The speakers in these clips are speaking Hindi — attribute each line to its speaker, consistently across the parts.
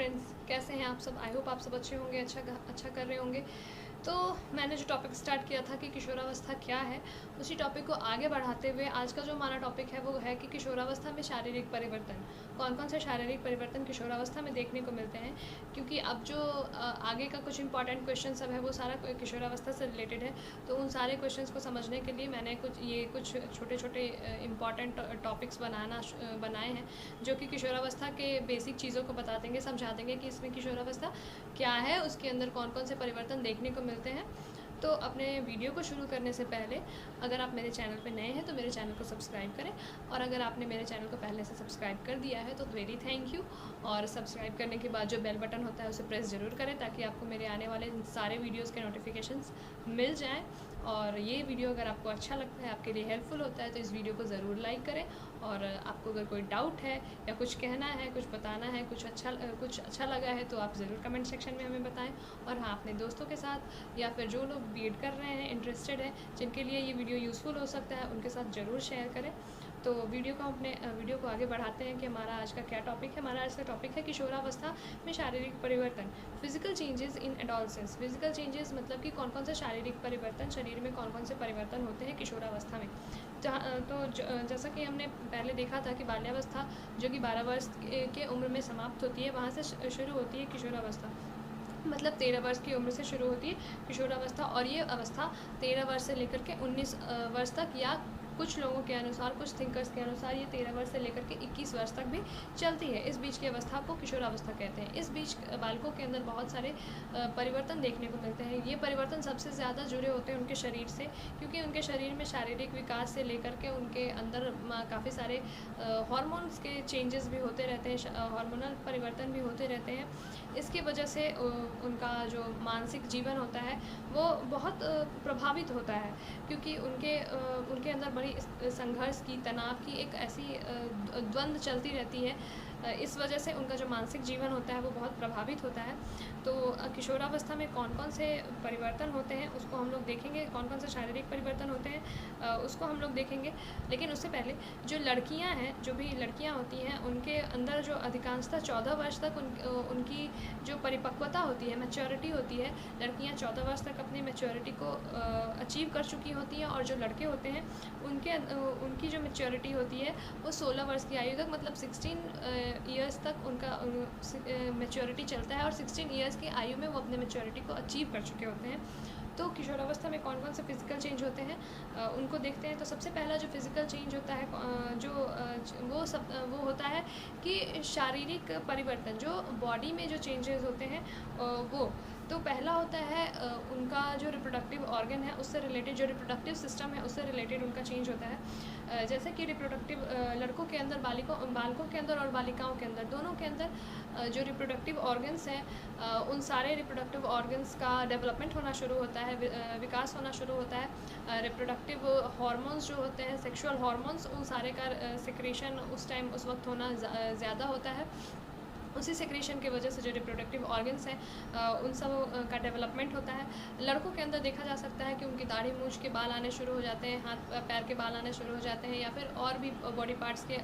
Speaker 1: फ्रेंड्स, कैसे हैं आप सब। आई होप आप सब अच्छे होंगे, अच्छा कर रहे होंगे। तो मैंने जो टॉपिक स्टार्ट किया था कि किशोरावस्था क्या है, उसी टॉपिक को आगे बढ़ाते हुए आज का जो हमारा टॉपिक है वो है कि किशोरावस्था में शारीरिक परिवर्तन। कौन कौन से शारीरिक परिवर्तन किशोरावस्था में देखने को मिलते हैं, क्योंकि अब जो आगे का कुछ इंपॉर्टेंट क्वेश्चन सब है वो सारा किशोरावस्था से रिलेटेड है। तो उन सारे क्वेश्चंस को समझने के लिए मैंने कुछ छोटे छोटे इंपॉर्टेंट टॉपिक्स बनाए हैं जो कि किशोरावस्था के बेसिक चीज़ों को बता देंगे, समझा देंगे कि इसमें किशोरावस्था क्या है, उसके अंदर कौन कौन से परिवर्तन देखने को मिलते हैं। तो अपने वीडियो को शुरू करने से पहले अगर आप मेरे चैनल पर नए हैं तो मेरे चैनल को सब्सक्राइब करें, और अगर आपने मेरे चैनल को पहले से सब्सक्राइब कर दिया है तो वेरी थैंक यू। और सब्सक्राइब करने के बाद जो बेल बटन होता है उसे प्रेस ज़रूर करें ताकि आपको मेरे आने वाले सारे वीडियोज़ के नोटिफिकेशंस मिल जाएँ। और ये वीडियो अगर आपको अच्छा लगता है, आपके लिए हेल्पफुल होता है, तो इस वीडियो को ज़रूर लाइक करें। और आपको अगर कोई डाउट है या कुछ कहना है, कुछ बताना है, कुछ अच्छा लगा है तो आप ज़रूर कमेंट सेक्शन में हमें बताएं। और हाँ, अपने दोस्तों के साथ या फिर जो लोग बीएड कर रहे हैं, इंटरेस्टेड है, जिनके लिए ये वीडियो यूज़फुल हो सकता है, उनके साथ ज़रूर शेयर करें। तो वीडियो को आगे बढ़ाते हैं कि हमारा आज का क्या टॉपिक है। हमारा आज का टॉपिक है किशोरावस्था में शारीरिक परिवर्तन, physical changes in adolescence. Physical changes मतलब कि कौन कौन से शारीरिक परिवर्तन, शरीर में कौन कौन से परिवर्तन होते हैं किशोरावस्था में। जैसा कि हमने पहले देखा था कि बाल्यावस्था जो कि 12 वर्ष के उम्र में समाप्त होती है, वहाँ से शुरू होती है किशोरावस्था। मतलब 13 वर्ष की उम्र से शुरू होती है किशोरावस्था, और ये अवस्था 13 वर्ष से लेकर के 19 वर्ष तक, या कुछ लोगों के अनुसार, कुछ थिंकर्स के अनुसार ये 13 वर्ष से लेकर के 21 वर्ष तक भी चलती है। इस बीच की अवस्था को किशोरावस्था कहते हैं। इस बीच बालकों के अंदर बहुत सारे परिवर्तन देखने को मिलते हैं। ये परिवर्तन सबसे ज़्यादा जुड़े होते हैं उनके शरीर से, क्योंकि उनके शरीर में शारीरिक विकास से लेकर के उनके अंदर काफ़ी सारे हार्मोन्स के चेंजेस भी होते रहते हैं, हार्मोनल परिवर्तन भी होते रहते हैं। इसकी वजह से उनका जो मानसिक जीवन होता है वो बहुत प्रभावित होता है, क्योंकि उनके अंदर बड़ी संघर्ष की, तनाव की एक ऐसी द्वंद्व चलती रहती है। इस वजह से उनका जो मानसिक जीवन होता है वो बहुत प्रभावित होता है। तो किशोरावस्था में कौन कौन से परिवर्तन होते हैं उसको हम लोग देखेंगे, कौन कौन से शारीरिक परिवर्तन होते हैं उसको हम लोग देखेंगे। लेकिन उससे पहले जो लड़कियां हैं, जो भी लड़कियां होती हैं, उनके अंदर जो अधिकांशतः 14 वर्ष तक उनकी जो परिपक्वता होती है, मैच्योरिटी होती है, लड़कियां 14 वर्ष तक अपनी मैच्योरिटी को अचीव कर चुकी होती हैं, और जो लड़के होते हैं उनकी जो मैच्योरिटी होती है वो 16 वर्ष की आयु तक, मतलब 16 ईयर्स तक उनका मैच्योरिटी चलता है, और 16 ईयर्स की आयु में वो अपने मैच्योरिटी को अचीव कर चुके होते हैं। तो किशोरावस्था में कौन कौन से फिज़िकल चेंज होते हैं उनको देखते हैं। तो सबसे पहला जो फिज़िकल चेंज होता है वो होता है कि शारीरिक परिवर्तन, जो बॉडी में जो चेंजेस होते हैं वो तो पहला होता है उनका जो रिप्रोडक्टिव ऑर्गन है उससे रिलेटेड, जो रिप्रोडक्टिव सिस्टम है उससे रिलेटेड उनका चेंज होता है। जैसे कि रिप्रोडक्टिव लड़कों के अंदर, बालकों के अंदर और बालिकाओं के अंदर, दोनों के अंदर जो रिप्रोडक्टिव ऑर्गन्स हैं उन सारे रिप्रोडक्टिव ऑर्गन्स का डेवलपमेंट होना शुरू होता है, विकास होना शुरू होता है। रिप्रोडक्टिव हार्मोन्स जो होते हैं, सेक्सुअल हार्मोन्स, उन सारे का सिक्रेशन उस वक्त होना ज़्यादा होता है। उसी सेक्रेशन की वजह से जो रिप्रोडक्टिव ऑर्गन्स हैं उन सब का डेवलपमेंट होता है। लड़कों के अंदर देखा जा सकता है कि उनकी दाढ़ी मूंछ के बाल आने शुरू हो जाते हैं, हाथ पैर के बाल आने शुरू हो जाते हैं, या फिर और भी बॉडी पार्ट्स के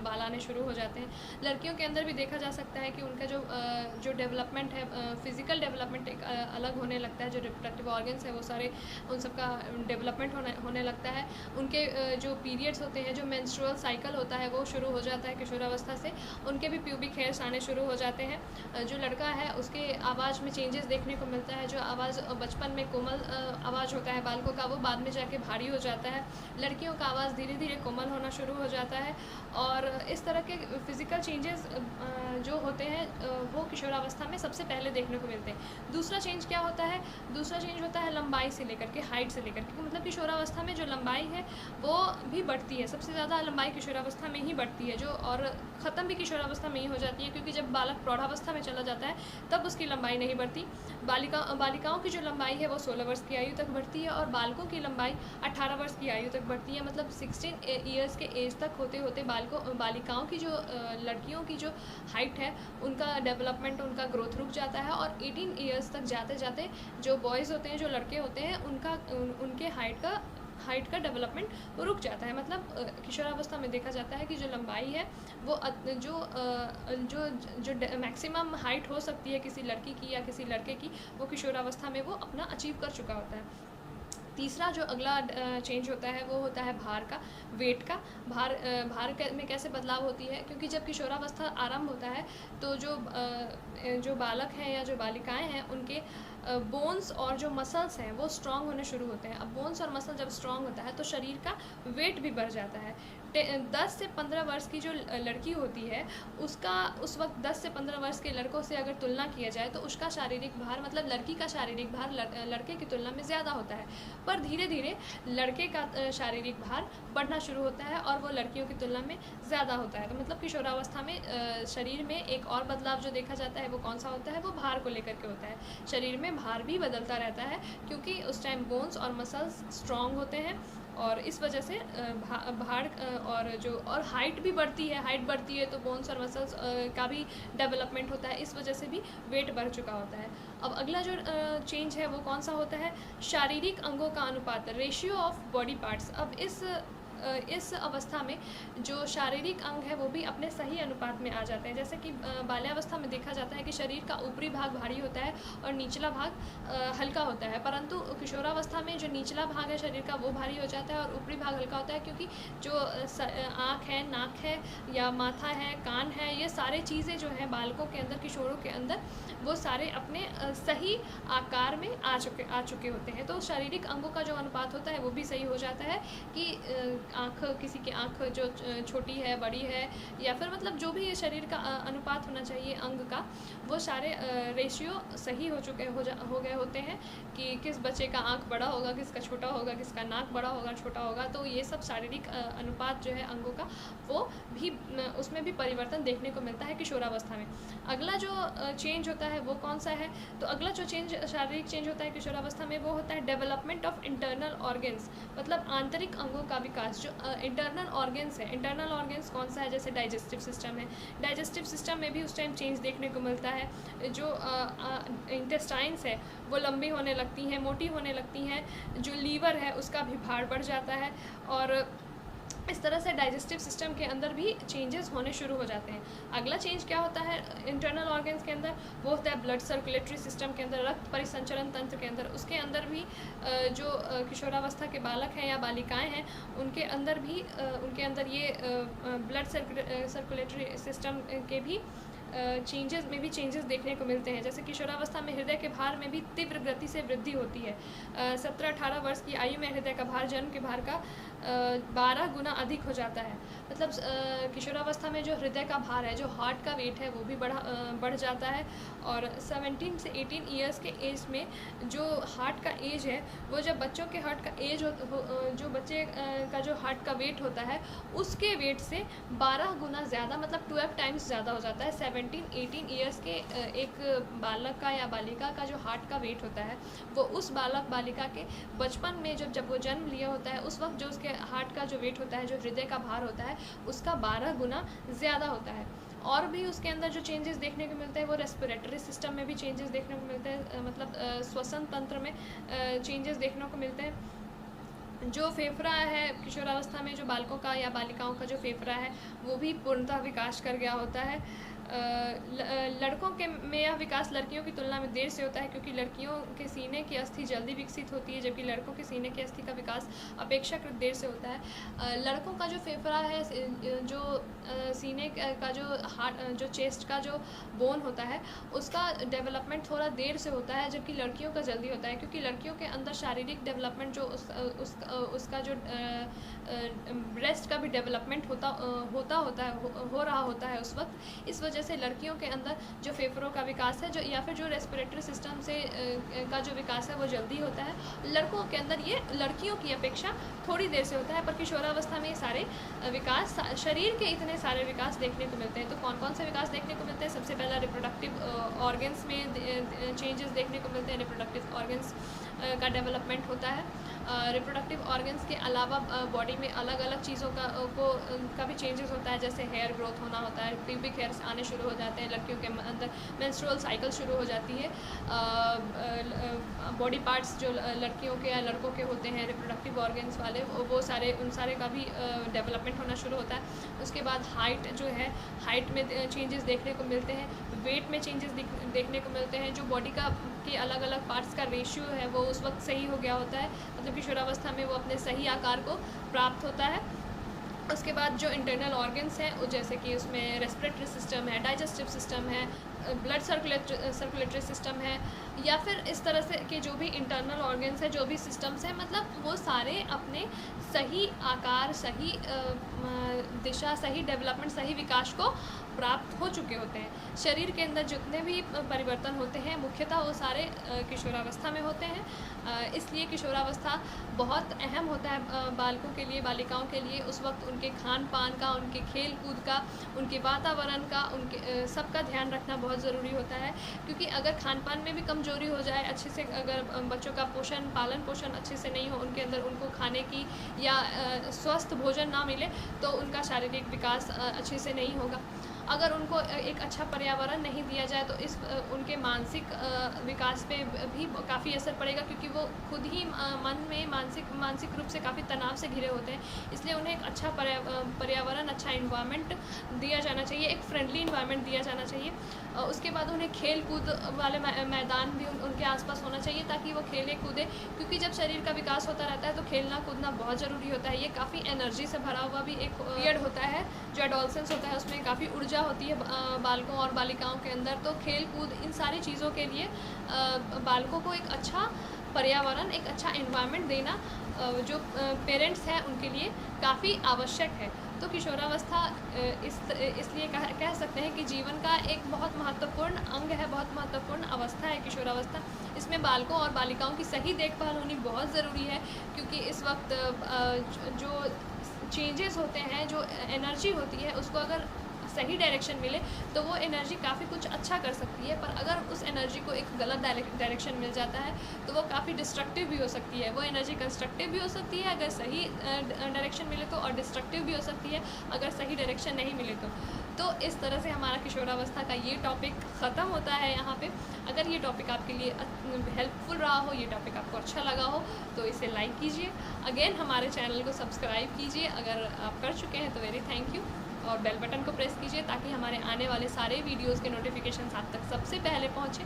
Speaker 1: बाल आने शुरू हो जाते हैं। लड़कियों के अंदर भी देखा जा सकता है कि उनका जो डेवलपमेंट है, फिज़िकल डेवलपमेंट एक अलग होने लगता है। जो रिप्रोडक्टिव ऑर्गन्स है वो सारे, उन सब का डेवलपमेंट होने लगता है। उनके जो पीरियड्स होते हैं, जो मेंस्ट्रुअल साइकिल होता है वो शुरू हो जाता है किशोरावस्था से। उनके भी प्यूबिक हेयर्स आने शुरू हो जाते हैं। जो लड़का है उसके आवाज़ में चेंजेस देखने को मिलता है। जो आवाज़ बचपन में कोमल आवाज़ होता है बालकों का, वो बाद में जाके भारी हो जाता है। लड़कियों का आवाज़ धीरे धीरे कोमल होना शुरू हो जाता है। और इस तरह के फिज़िकल चेंजेस जो होते हैं वो किशोरावस्था में सबसे पहले देखने को मिलते हैं। दूसरा चेंज क्या होता है? दूसरा चेंज होता है लंबाई से लेकर के, हाइट से लेकर के, मतलब किशोरावस्था में जो लंबाई है वो भी बढ़ती है। सबसे ज़्यादा लंबाई किशोरावस्था में ही बढ़ती है, और ख़त्म भी किशोरावस्था में ही हो जाती है, क्योंकि जब बालक प्रौढ़ावस्था में चला जाता है तब उसकी लंबाई नहीं बढ़ती। बालिकाओं की जो लंबाई है वो 16 वर्ष की आयु तक बढ़ती है, और बालकों की लंबाई 18 वर्ष की आयु तक बढ़ती है। मतलब 16 ईयर्स के एज तक होते होते बालिकाओं की जो लड़कियों की जो हाइट है उनका डेवलपमेंट, उनका ग्रोथ रुक जाता है, और 18 ईयर्स तक जाते जाते जो बॉयज़ होते हैं, जो लड़के होते हैं, उनके हाइट का डेवलपमेंट रुक जाता है। मतलब किशोरावस्था में देखा जाता है कि जो लंबाई है वो जो मैक्सिमम हाइट हो सकती है किसी लड़की की या किसी लड़के की, वो किशोरावस्था में वो अपना अचीव कर चुका होता है। तीसरा जो अगला चेंज होता है वो होता है भार का, वेट का। भार में कैसे बदलाव होती है, क्योंकि जब किशोरावस्था आरंभ होता है तो जो बालक हैं या जो बालिकाएं हैं उनके बोन्स और जो मसल्स हैं वो स्ट्रांग होने शुरू होते हैं। अब बोन्स और मसल जब स्ट्रांग होता है तो शरीर का वेट भी बढ़ जाता है। 10 से 15 वर्ष की जो लड़की होती है उसका उस वक्त 10 से 15 वर्ष के लड़कों से अगर तुलना किया जाए तो उसका शारीरिक भार, मतलब लड़की का शारीरिक भार लड़के की तुलना में ज़्यादा होता है। पर धीरे धीरे लड़के का शारीरिक भार बढ़ना शुरू होता है और वो लड़कियों की तुलना में ज़्यादा होता है। तो मतलब किशोरावस्था में शरीर में एक और बदलाव जो देखा जाता है वो कौन सा होता है, वो भार को लेकर के होता है। शरीर में भार भी बदलता रहता है क्योंकि उस टाइम बोन्स और मसल्स स्ट्रॉन्ग होते हैं और इस वजह से भार और हाइट भी बढ़ती है। हाइट बढ़ती है तो बोन्स और मसल्स का भी डेवलपमेंट होता है, इस वजह से भी वेट बढ़ चुका होता है। अब अगला जो चेंज है वो कौन सा होता है, शारीरिक अंगों का अनुपात, रेशियो ऑफ बॉडी पार्ट्स। अब इस अवस्था में जो शारीरिक अंग है वो भी अपने सही अनुपात में आ जाते हैं। जैसे कि बाल्यावस्था में देखा जाता है कि शरीर का ऊपरी भाग भारी होता है और निचला भाग हल्का होता है, परंतु किशोरावस्था में जो निचला भाग है शरीर का वो भारी हो जाता है और ऊपरी भाग हल्का होता है, क्योंकि जो आँख है, नाक है या माथा है, कान है, ये सारे चीज़ें जो हैं बालकों के अंदर, किशोरों के अंदर, वो सारे अपने सही आकार में आ चुके होते हैं। तो शारीरिक अंगों का जो अनुपात होता है वो भी सही हो जाता है कि आँख, किसी की आँख जो छोटी है, बड़ी है, या फिर मतलब जो भी शरीर का अनुपात होना चाहिए अंग का, वो सारे रेशियो सही हो गए होते हैं कि किस बच्चे का आँख बड़ा होगा, किसका छोटा होगा, किसका नाक बड़ा होगा, छोटा होगा। तो ये सब शारीरिक अनुपात जो है अंगों का, वो भी उसमें भी परिवर्तन देखने को मिलता है किशोरावस्था में। अगला जो चेंज होता है वो कौन सा है, तो अगला जो शारीरिक चेंज होता है किशोरावस्था में वो होता है डेवलपमेंट ऑफ इंटरनल ऑर्गेन्स, मतलब आंतरिक अंगों का विकास। जो इंटरनल ऑर्गेन्स है, इंटरनल ऑर्गेन्स कौन सा है, जैसे डाइजेस्टिव सिस्टम है, डाइजेस्टिव सिस्टम में भी उस टाइम चेंज देखने को मिलता है। जो इंटेस्टाइन्स है वो लंबी होने लगती हैं, मोटी होने लगती हैं। जो लीवर है उसका भी भार बढ़ जाता है और इस तरह से डाइजेस्टिव सिस्टम के अंदर भी चेंजेस होने शुरू हो जाते हैं। अगला चेंज क्या होता है इंटरनल ऑर्गन्स के अंदर, वो होता है ब्लड सर्कुलेटरी सिस्टम के अंदर, रक्त परिसंचरण तंत्र के अंदर। उसके अंदर भी जो किशोरावस्था के बालक हैं या बालिकाएं हैं उनके अंदर ये ब्लड सर्कुलेटरी सिस्टम के भी चेंजेस देखने को मिलते हैं। जैसे किशोरावस्था में हृदय के भार में भी तीव्र गति से वृद्धि होती है। 17-18 वर्ष की आयु में हृदय का भार जन्म के भार का 12 गुना अधिक हो जाता है। मतलब किशोरावस्था में जो हृदय का भार है, जो हार्ट का वेट है, वो भी बढ़ जाता है। और 17 से 18 ईयर्स के एज में जो हार्ट का एज है, वो जब बच्चों के हार्ट का एज जो बच्चे का जो हार्ट का वेट होता है उसके वेट से 12 गुना ज़्यादा, मतलब 12 टाइम्स ज़्यादा हो जाता है। 17-18 ईयर्स के एक बालक का या बालिका का जो हार्ट का वेट होता है, वो उस बालक बालिका के बचपन में जब वो जन्म लिया होता है उस वक्त जो उसके हार्ट का जो वेट होता है, जो हृदय का भार होता है, उसका 12 गुना ज़्यादा होता है। और भी उसके अंदर जो चेंजेस देखने को मिलते हैं वो रेस्पिरेटरी सिस्टम में भी चेंजेस देखने को मिलते हैं, मतलब श्वसन तंत्र में चेंजेस देखने को मिलते हैं। जो फेफड़ा है किशोरावस्था में जो बालकों का या बालिकाओं का जो फेफड़ा है वो भी पूर्णतः विकास कर गया होता है। लड़कों के में यह विकास लड़कियों की तुलना में देर से होता है, क्योंकि लड़कियों के सीने की अस्थि जल्दी विकसित होती है जबकि लड़कों के सीने की अस्थि का विकास अपेक्षाकृत देर से होता है। लड़कों का जो फेफड़ा है, जो सीने का जो चेस्ट का जो बोन होता है उसका डेवलपमेंट थोड़ा देर से होता है, जबकि लड़कियों का जल्दी होता है, क्योंकि लड़कियों के अंदर शारीरिक डेवलपमेंट जो उसका जो ब्रेस्ट का भी डेवलपमेंट हो रहा होता है उस वक्त। इस वजह से लड़कियों के अंदर जो फेफड़ों का विकास है जो या फिर जो रेस्पिरेटरी सिस्टम से का जो विकास है वो जल्दी होता है। लड़कों के अंदर ये लड़कियों की अपेक्षा थोड़ी देर से होता है। पर किशोरावस्था में ये सारे विकास, शरीर के इतने सारे विकास देखने को मिलते हैं। तो कौन कौन से विकास देखने को मिलते हैं? सबसे पहला रिप्रोडक्टिव ऑर्गन्स में चेंजेस देखने को मिलते हैं, रिप्रोडक्टिव ऑर्गन्स का डेवलपमेंट होता है। रिप्रोडक्टिव ऑर्गन्स के अलावा बॉडी में अलग अलग चीज़ों का भी चेंजेस होता है, जैसे हेयर ग्रोथ होना होता है, प्यूबिक हेयर्स आने शुरू हो जाते हैं, लड़कियों के अंदर मेंस्ट्रुअल साइकिल शुरू हो जाती है, बॉडी पार्ट्स जो लड़कियों के या लड़कों के होते हैं रिप्रोडक्टिव ऑर्गन्स वाले, वो सारे उन सारे का भी डेवलपमेंट होना शुरू होता है। उसके बाद हाइट जो है, हाइट में चेंजेस देखने को मिलते हैं, वेट में चेंजेस देखने को मिलते हैं, जो बॉडी का के अलग अलग पार्ट्स का रेशियो है वो उस वक्त सही हो गया होता है, मतलब किशोरावस्था में वो अपने सही आकार को प्राप्त होता है। उसके बाद जो इंटरनल ऑर्गन्स हैं, जैसे कि उसमें रेस्पिरेटरी सिस्टम है, डाइजेस्टिव सिस्टम है, ब्लड सर्कुलेटरी सिस्टम है, या फिर इस तरह से के जो भी इंटरनल ऑर्गन्स हैं, जो भी सिस्टम्स हैं, मतलब वो सारे अपने सही आकार, सही दिशा, सही डेवलपमेंट, सही विकास को प्राप्त हो चुके होते हैं। शरीर के अंदर जितने भी परिवर्तन होते हैं मुख्यतः वो सारे किशोरावस्था में होते हैं। इसलिए किशोरावस्था बहुत अहम होता है बालकों के लिए, बालिकाओं के लिए। उस वक्त उनके खान पान का, उनके खेल कूद का, उनके वातावरण का, उनके सबका ध्यान रखना बहुत ज़रूरी होता है, क्योंकि अगर खान पान में भी कमज़ोरी हो जाए, अच्छे से अगर बच्चों का पालन पोषण अच्छे से नहीं हो, उनके अंदर उनको खाने की या स्वस्थ भोजन ना मिले, तो उनका शारीरिक विकास अच्छे से नहीं होगा। अगर उनको एक अच्छा पर्यावरण नहीं दिया जाए तो उनके मानसिक विकास पे भी काफ़ी असर पड़ेगा, क्योंकि वो खुद ही मन में मानसिक रूप से काफ़ी तनाव से घिरे होते हैं। इसलिए उन्हें एक अच्छा पर्यावरण, अच्छा इन्वायरमेंट दिया जाना चाहिए, एक फ्रेंडली इन्वायरमेंट दिया जाना चाहिए। उसके बाद उन्हें खेल कूद वाले मैदान भी उनके आसपास होना चाहिए, ताकि वो खेले कूदे, क्योंकि जब शरीर का विकास होता रहता है तो खेलना कूदना बहुत ज़रूरी होता है। ये काफ़ी एनर्जी से भरा हुआ भी एक पीरियड होता है, जो एडोलसेंस होता है, उसमें काफ़ी ऊर्जा होती है बालकों और बालिकाओं के अंदर। तो खेल कूद, इन सारी चीज़ों के लिए बालकों को एक अच्छा पर्यावरण, एक अच्छा इन्वायरमेंट देना जो पेरेंट्स हैं उनके लिए काफ़ी आवश्यक है। तो किशोरावस्था इसलिए कह सकते हैं कि जीवन का एक बहुत महत्वपूर्ण अंग है, बहुत महत्वपूर्ण अवस्था है किशोरावस्था। इसमें बालकों और बालिकाओं की सही देखभाल होनी बहुत ज़रूरी है, क्योंकि इस वक्त जो चेंजेस होते हैं, जो एनर्जी होती है, उसको अगर सही डायरेक्शन मिले तो वो एनर्जी काफ़ी कुछ अच्छा कर सकती है। पर अगर उस एनर्जी को एक गलत डायरेक्शन मिल जाता है तो वो काफ़ी डिस्ट्रक्टिव भी हो सकती है। वो एनर्जी कंस्ट्रक्टिव भी हो सकती है अगर सही डायरेक्शन मिले तो, और डिस्ट्रक्टिव भी हो सकती है अगर सही डायरेक्शन नहीं मिले तो इस तरह से हमारा किशोरावस्था का ये टॉपिक ख़त्म होता है यहाँ पे। अगर ये टॉपिक आपके लिए हेल्पफुल रहा हो, ये टॉपिक आपको अच्छा लगा हो, तो इसे लाइक कीजिए। अगेन हमारे चैनल को सब्सक्राइब कीजिए अगर आप कर चुके हैं तो वेरी थैंक यू, और बेल बटन को प्रेस कीजिए ताकि हमारे आने वाले सारे वीडियोस के नोटिफिकेशन आप तक सबसे पहले पहुँचें।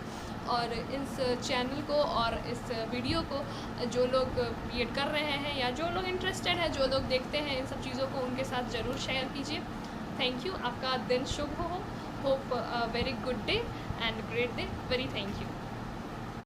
Speaker 1: और इस चैनल को और इस वीडियो को जो लोग क्रिएट कर रहे हैं या जो लोग इंटरेस्टेड है, जो लोग देखते हैं इन सब चीज़ों को, उनके साथ ज़रूर शेयर कीजिए। थैंक यू, आपका दिन शुभ हो। Hope very good day and great day. Very thank you.